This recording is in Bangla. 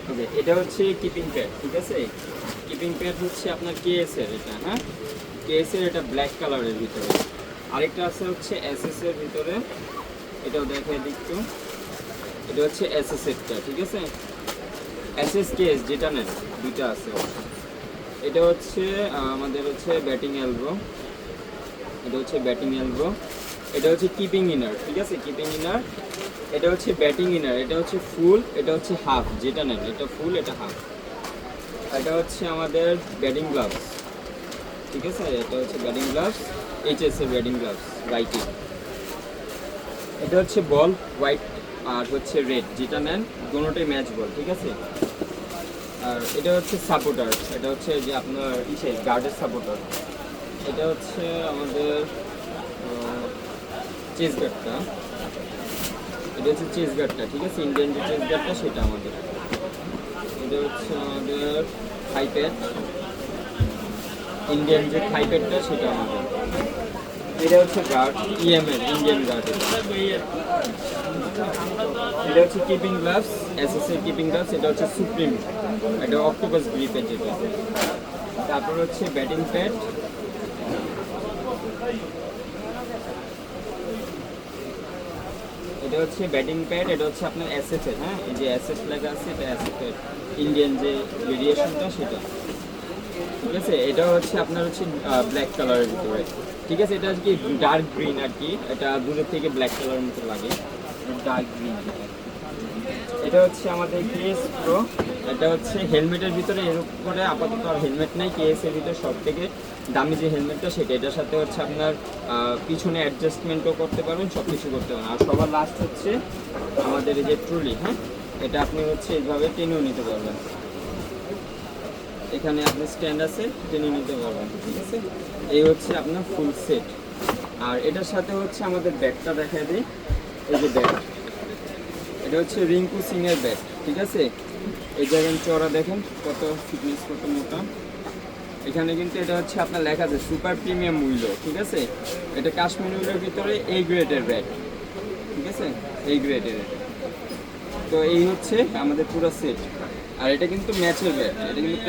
ওকে, এটা হচ্ছে কিপিং প্যাড, ঠিক আছে। কিপিং প্যাড হচ্ছে আপনার কেএস এর, এটা হ্যাঁ কেএস এর, এটা ব্ল্যাক কালারের ভিতরে। আরেকটা আছে হচ্ছে এসএস এর ভিতরে, এটাও দেখাই দিচ্ছি। এটা হচ্ছে এসএস এরটা, ঠিক আছে। এসএস কেএস যেটা নেন দুইটা আছে। এটা হচ্ছে আমাদের হচ্ছে ব্যাটিং এলবো, এটা হচ্ছে ব্যাটিং এলবো। এটা হচ্ছে কিপিং ইনার, ঠিক আছে, কিপিং ইনার। এটা হচ্ছে ব্যাটিং ইনার, এটা হচ্ছে ফুল, এটা হচ্ছে হাফ, যেটা নেন এটা ফুল এটা হাফ। এটা হচ্ছে আমাদের ব্যাটিং গ্লাভস, ঠিক আছে, এটা হচ্ছে ব্যাটিং গ্লাভস, এইচএস এর ব্যাটিং গ্লাভস রাইটিং। এটা হচ্ছে বল হোয়াইট আর হচ্ছে রেড, যেটা নেন দুটোটাই ম্যাচ বল, ঠিক আছে। আর এটা হচ্ছে সাপোর্টার, এটা হচ্ছে যে আপনার ইসে গার্ডের সাপোর্টার। এটা হচ্ছে আমাদের চেস গার্ডটা, এটা হচ্ছে চেস গার্ডটা, ঠিক আছে, ইন্ডিয়ান যে চেস গার্ডটা সেটা আমাদের। এটা হচ্ছে আমাদের থাইপ্যাড, ইন্ডিয়ান যে থাইপ্যাডটা সেটা আমাদের। এটা হচ্ছে গার্ড ইএমএল ইন্ডিয়ান গার্ড। এটা হচ্ছে কিপিং গ্লাভস, এসএস এর কিপিং গ্লাভস। এটা হচ্ছে সুপ্রিম, এটা অক্টোপাস গ্রিপের যেটা। তারপর হচ্ছে ব্যাটিং প্যাড, এটা হচ্ছে ব্যাটিং প্যাড, এটা হচ্ছে আপনার এসএস এর, হ্যাঁ এই যে এসএস লেখা আছে এটা এসএস এর ইন্ডিয়ান যে ভেরিয়েশনটা সেটা, ঠিক আছে। এটা হচ্ছে আপনার হচ্ছে ব্ল্যাক কালারের ভিতরে, ঠিক আছে। এটা কি ডার্ক গ্রিন আর কি, এটা দূরের থেকে ব্ল্যাক কালারের মতো লাগে, ডার্ক গ্রিন। এটা হচ্ছে আমাদের কেএস প্রো, এটা হচ্ছে হেলমেটের ভিতরে, এর উপরে আপাতত আর হেলমেট নাই। কেএস এর ভিতরে সব থেকে দামি যে হেলমেটটা সেটা, এটার সাথে হচ্ছে আপনার পিছনে অ্যাডজাস্টমেন্টও করতে পারবেন, সব কিছু করতে পারবেন। আর সবার লাস্ট হচ্ছে আমাদের এই যে ট্রলি, হ্যাঁ এটা আপনি হচ্ছে এইভাবে টেনেও নিতে পারবেন, এখানে আপনার স্ট্যান্ড আছে, টেনে নিতে পারবেন, ঠিক আছে। এই হচ্ছে আপনার ফুল সেট। আর এটার সাথে হচ্ছে আমাদের ব্যাগটা দেখা দিই, এই যে ব্যাগ, এটা হচ্ছে রিঙ্কু সিং এর ব্যাগ, ঠিক আছে। এই জায়গায় চড়া দেখেন কত ফিটনেস, কত মোটা। এখানে কিন্তু এটা হচ্ছে আপনার লেখা আছে সুপার প্রিমিয়াম মূল্য, ঠিক আছে। এটা কাশ্মীর উলের ভিতরে এই গ্রেডের ব্যাগ, ঠিক আছে, এই গ্রেডের। তো এই হচ্ছে আমাদের পুরো সেট। আর এটা কিন্তু ম্যাচের ব্যাগ, এটা কিন্তু